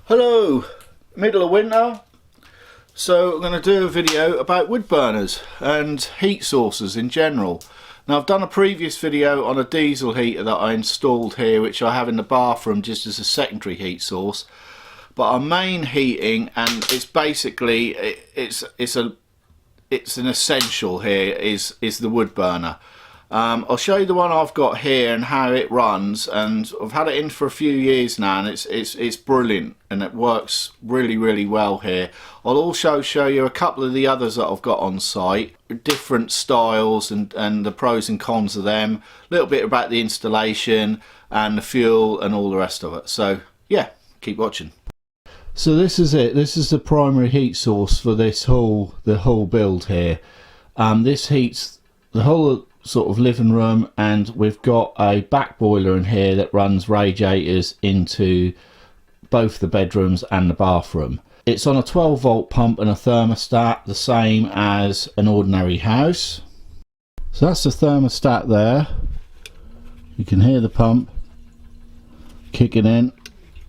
Hello, middle of winter, so I'm going to do a video about wood burners and heat sources in general. Now I've done a previous video on a diesel heater that I installed here, which I have in the bathroom just as a secondary heat source, but our main heating, and it's basically it's an essential here, is the wood burner. I'll show you the one I've got here and how it runs, and I've had it in for a few years now, and it's brilliant and it works really well here. I'll also show you a couple of the others that I've got on site, different styles and the pros and cons of them, a little bit about the installation and the fuel and all the rest of it. So yeah, keep watching. So this is it. This is the primary heat source for the whole build here. This heats the whole sort of living room, and we've got a back boiler in here that runs radiators into both the bedrooms and the bathroom. It's on a 12-volt pump and a thermostat, the same as an ordinary house. So that's the thermostat there. You can hear the pump kicking in.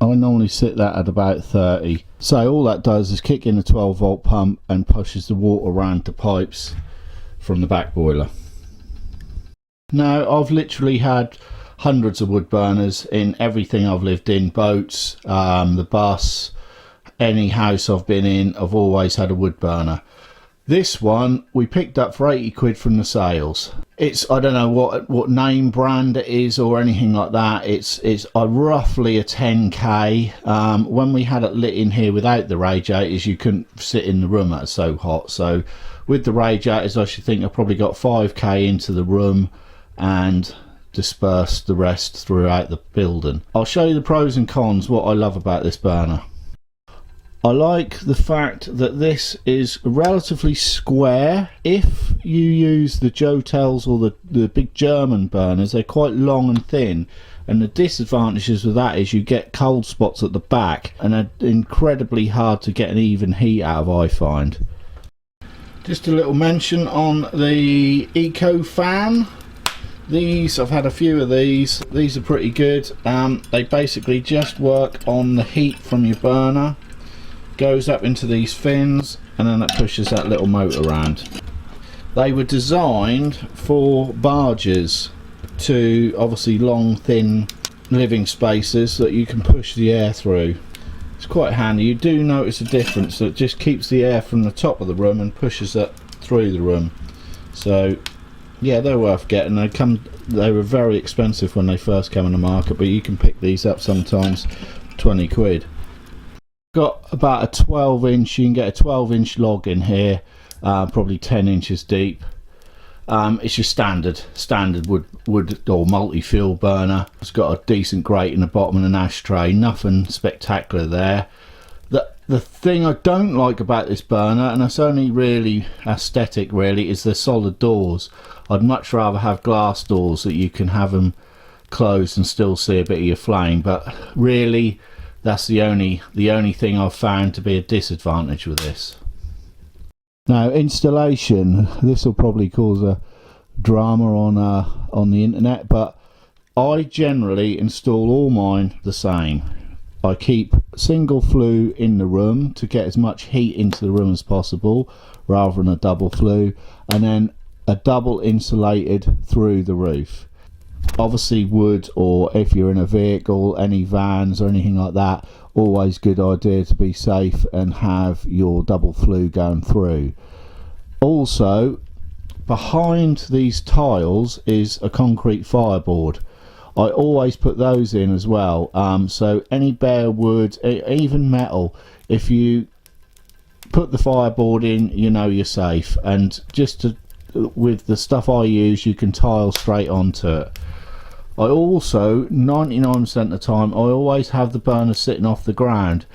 I normally sit that at about 30. So all that does is kick in the 12-volt pump and pushes the water around the pipes from the back boiler. Now I've literally had hundreds of wood burners in everything I've lived in, boats, the bus, any house I've been in, I've always had a wood burner. This one we picked up for 80 quid from the sales. It's, I don't know what name brand it is or anything like that. It's roughly a 10k. When we had it lit in here without the radiators, you couldn't sit in the room, it was so hot. So with the radiators, I should think I probably got 5k into the room and dispersed the rest throughout the building. I'll show you the pros and cons, what I love about this burner. I like the fact that this is relatively square. If you use the Jotels or the big German burners, they're quite long and thin, and the disadvantages with that is you get cold spots at the back and they're incredibly hard to get an even heat out of, I find. Just a little mention on the Eco fan. These, I've had a few of these are pretty good. They basically just work on the heat from your burner, goes up into these fins, and then it pushes that little motor around. They were designed for barges, to obviously long thin living spaces so that you can push the air through. It's quite handy. You do notice a difference, that it just keeps the air from the top of the room and pushes it through the room. So yeah, they're worth getting. They were very expensive when they first came on the market, but you can pick these up sometimes 20 quid. Got about a 12-inch, you can get a 12-inch log in here, probably 10 inches deep. It's your standard wood or multi-fuel burner. It's got a decent grate in the bottom and an ashtray, nothing spectacular there. The thing I don't like about this burner, and it's only really aesthetic really, is the solid doors. I'd much rather have glass doors that you can have them closed and still see a bit of your flame, but really that's the only thing I've found to be a disadvantage with this. Now installation, this will probably cause a drama on the internet, but I generally install all mine the same. I keep single flue in the room to get as much heat into the room as possible, rather than a double flue, and then a double insulated through the roof. Obviously wood, or if you're in a vehicle, any vans or anything like that, always good idea to be safe and have your double flue going through. Also, behind these tiles is a concrete fireboard. I always put those in as well, so any bare wood, even metal, if you put the fireboard in, you know you're safe. And with the stuff I use, you can tile straight onto it. I also, 99% of the time, I always have the burner sitting off the ground.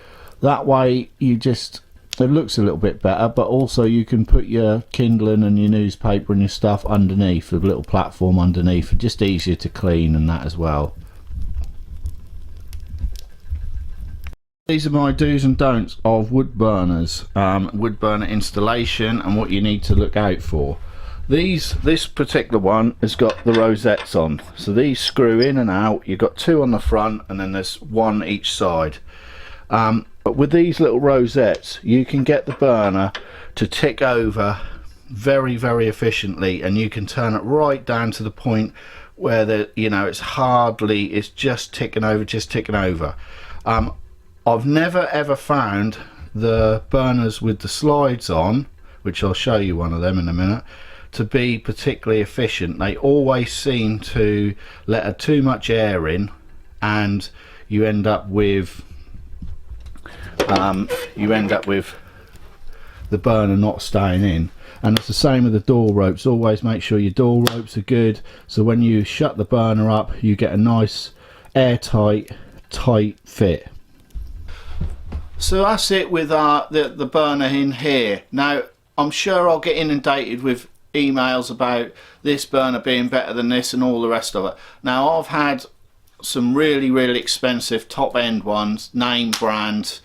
That way it looks a little bit better, but also you can put your kindling and your newspaper and your stuff underneath, with a little platform underneath, just easier to clean and that as well. These are my do's and don'ts of wood burners, wood burner installation, and what you need to look out for. This particular one has got the rosettes on, so these screw in and out. You've got two on the front and then there's one each side. But with these little rosettes, you can get the burner to tick over very, very efficiently, and you can turn it right down to the point where it's just ticking over, I've never ever found the burners with the slides on, which I'll show you one of them in a minute, to be particularly efficient. They always seem to let too much air in, and you end up with the burner not staying in. And it's the same with the door ropes. Always make sure your door ropes are good, so when you shut the burner up you get a nice airtight tight fit. So that's it with the burner in here. Now I'm sure I'll get inundated with emails about this burner being better than this and all the rest of it. Now I've had some really expensive top end ones, name brand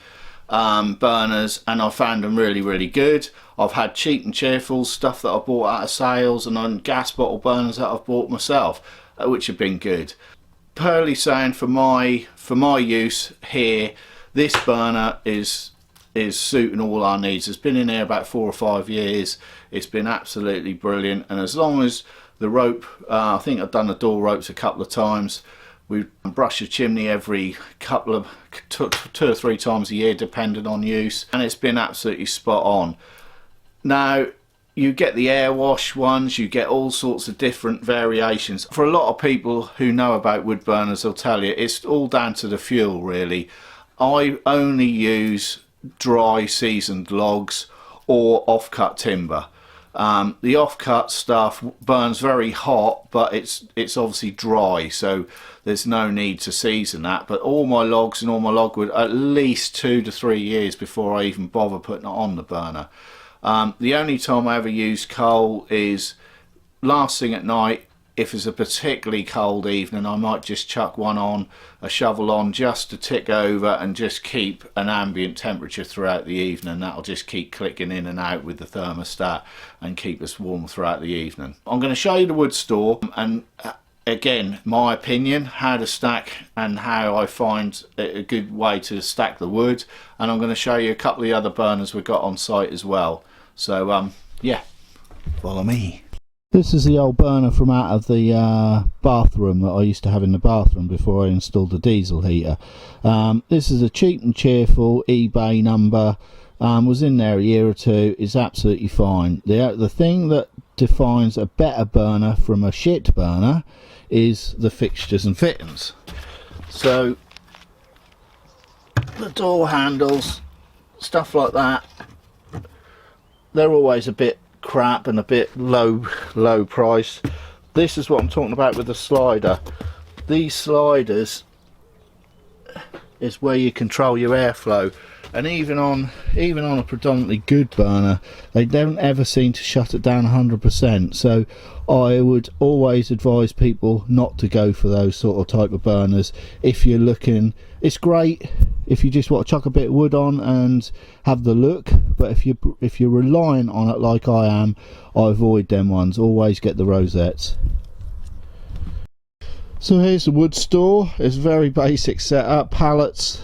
burners, and I found them really good. I've had cheap and cheerful stuff that I bought out of sales, and on gas bottle burners that I've bought myself, which have been good. Purely saying, for my use here, this burner is suiting all our needs. It's been in here about 4 or 5 years. It's been absolutely brilliant, and as long as the rope, I think I've done the door ropes a couple of times. We brush the chimney every couple of 2 or 3 times a year, depending on use, and it's been absolutely spot on. Now you get the air wash ones, you get all sorts of different variations. For a lot of people who know about wood burners, they'll tell you it's all down to the fuel really. I only use dry seasoned logs or off-cut timber. The off-cut stuff burns very hot, but it's obviously dry, so there's no need to season that. But all my logs and all my logwood, at least 2 to 3 years before I even bother putting it on the burner. The only time I ever use coal is last thing at night. If it's a particularly cold evening, I might just chuck one on, a shovel on, just to tick over and just keep an ambient temperature throughout the evening. That'll just keep clicking in and out with the thermostat and keep us warm throughout the evening. I'm going to show you the wood store, and again, my opinion, how to stack and how I find a good way to stack the wood. And I'm going to show you a couple of the other burners we've got on site as well. So yeah, follow me. This is the old burner from out of the bathroom that I used to have in the bathroom before I installed the diesel heater. This is a cheap and cheerful eBay number. Was in there a year or two. Is absolutely fine. The thing that defines a better burner from a shit burner is the fixtures and fittings. So the door handles, stuff like that, they're always a bit crap and a bit low price. This is what I'm talking about with the slider. These sliders is where you control your airflow, and even on a predominantly good burner, they don't ever seem to shut it down 100%. So I would always advise people not to go for those sort of type of burners. If you're looking, it's great if you just want to chuck a bit of wood on and have the look, but if you're relying on it like I am, I avoid them ones. Always get the rosettes. So here's the wood store. It's a very basic setup. Pallets.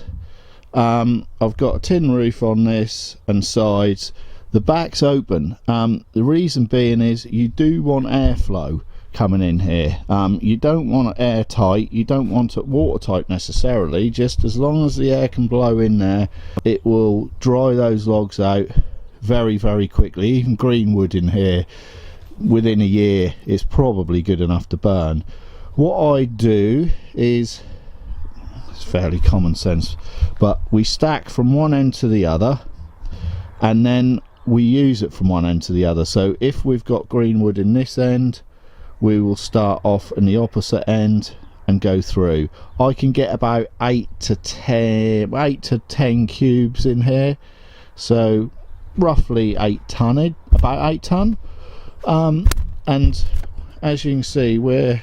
I've got a tin roof on this and sides. The back's open. The reason being is you do want airflow coming in here. You don't want it airtight, you don't want it watertight necessarily. Just as long as the air can blow in there, it will dry those logs out very quickly. Even green wood in here, within a year, is probably good enough to burn. What I do is, it's fairly common sense, but we stack from one end to the other, and then we use it from one end to the other. So if we've got green wood in this end, we will start off in the opposite end and go through. I can get about 8 to 10 cubes in here, so roughly 8 ton, about 8 ton. And as you can see, we're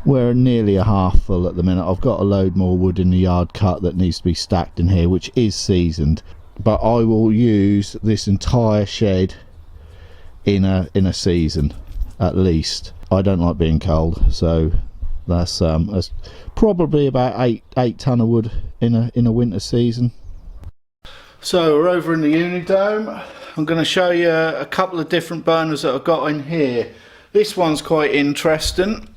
nearly a half full at the minute. I've got a load more wood in the yard cut that needs to be stacked in here, which is seasoned, but I will use this entire shed in a season at least. I don't like being cold, so That's probably about eight ton of wood in a winter season. So we're over in the Unidome. I'm going to show you a couple of different burners that I've got in here. This one's quite interesting.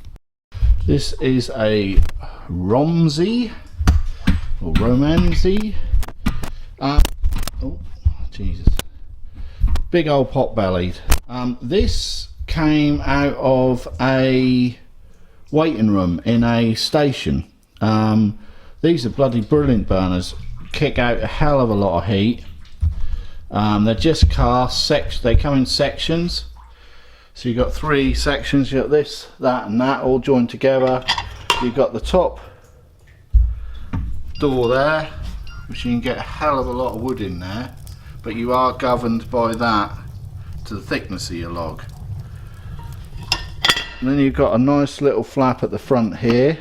This is a Romsey or Romanzi. Oh Jesus! Big old pot bellied. This came out of a waiting room in a station. These are bloody brilliant burners. Kick out a hell of a lot of heat. They're just cast. They come in sections. So you've got 3 sections. You've got this, that and that all joined together. You've got the top door there, which you can get a hell of a lot of wood in there, but you are governed by that to the thickness of your log. And then you've got a nice little flap at the front here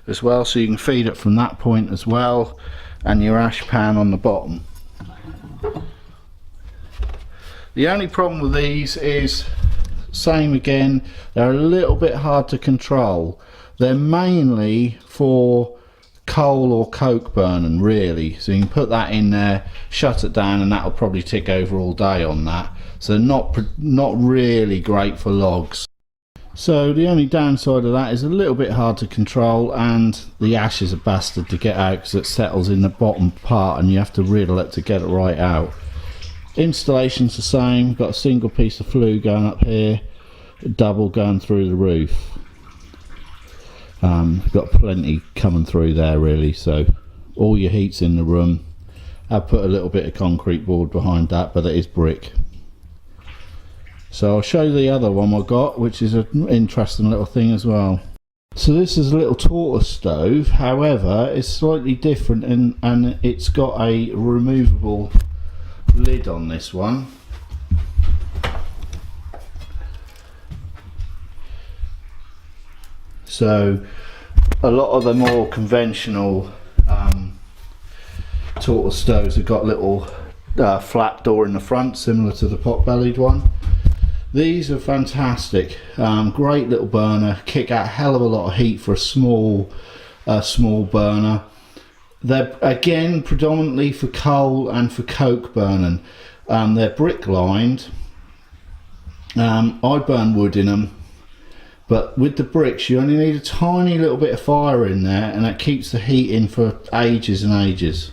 as well, so you can feed it from that point as well, and your ash pan on the bottom. The only problem with these is, same again, they're a little bit hard to control. They're mainly for coal or coke burning, really. So you can put that in there, shut it down, and that'll probably tick over all day on that. So not really great for logs. So the only downside of that is a little bit hard to control, and the ash is a bastard to get out because it settles in the bottom part and you have to riddle it to get it right out. Installation's the same. Got a single piece of flue going up here, a double going through the roof. Got plenty coming through there really, so all your heat's in the room. I've put a little bit of concrete board behind that, but it is brick. So I'll show you the other one I got, which is an interesting little thing as well. So this is a little tortoise stove, however it's slightly different, and it's got a removable lid on this one. So a lot of the more conventional tortoise stoves have got little flat door in the front, similar to the pot bellied one. These are fantastic. Great little burner, kick out a hell of a lot of heat for a small burner. They're again predominantly for coal and for coke burning. They're brick lined. I burn wood in them, but with the bricks you only need a tiny little bit of fire in there, and that keeps the heat in for ages and ages.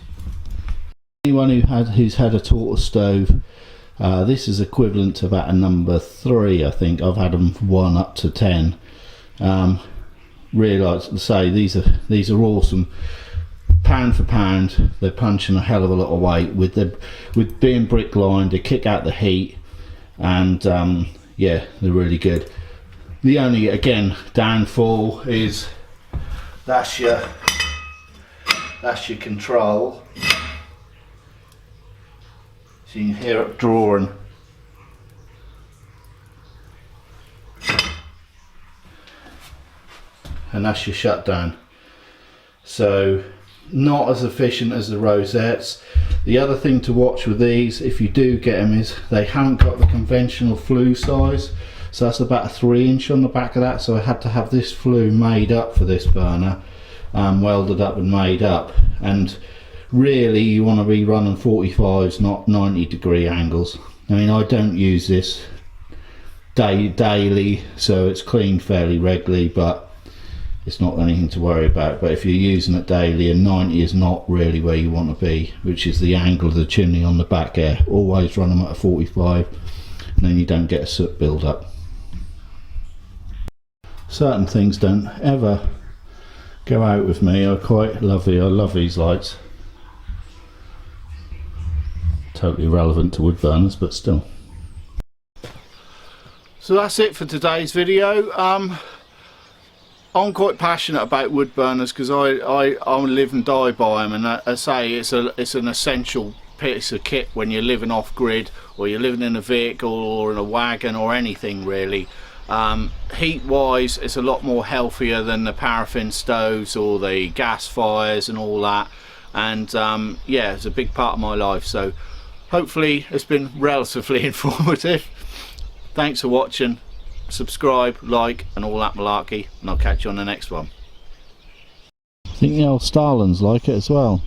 Anyone who's had a tortoise stove, this is equivalent to about a number 3, I think. I've had them from 1 up to 10. Really like to say these are awesome. Pound for pound, they're punching a hell of a lot of weight. With being brick lined, they kick out the heat, and yeah, they're really good. The only, again, downfall is that's your control. So you can hear it drawing. And that's your shutdown. So not as efficient as the rosettes. The other thing to watch with these, if you do get them, is they haven't got the conventional flue size. So that's about a 3-inch on the back of that. So I had to have this flue made up for this burner, welded up and made up. And really you want to be running 45s, not 90-degree angles. I mean, I don't use this daily, so it's cleaned fairly regularly, but it's not anything to worry about. But if you're using it daily, and 90 is not really where you want to be, which is the angle of the chimney on the back air. Always run them at a 45, and then you don't get a soot build up. Certain things don't ever go out with me. I love these lights. Totally irrelevant to wood burners, but still. So that's it for today's video. I'm quite passionate about wood burners because I live and die by them, and I say it's an essential piece of kit when you're living off grid, or you're living in a vehicle or in a wagon or anything really. Heat wise, it's a lot more healthier than the paraffin stoves or the gas fires and all that, and yeah, it's a big part of my life. So hopefully it's been relatively informative. Thanks for watching. subscribe, like and all that malarkey, and I'll catch you on the next one. I think the old Starlings like it as well.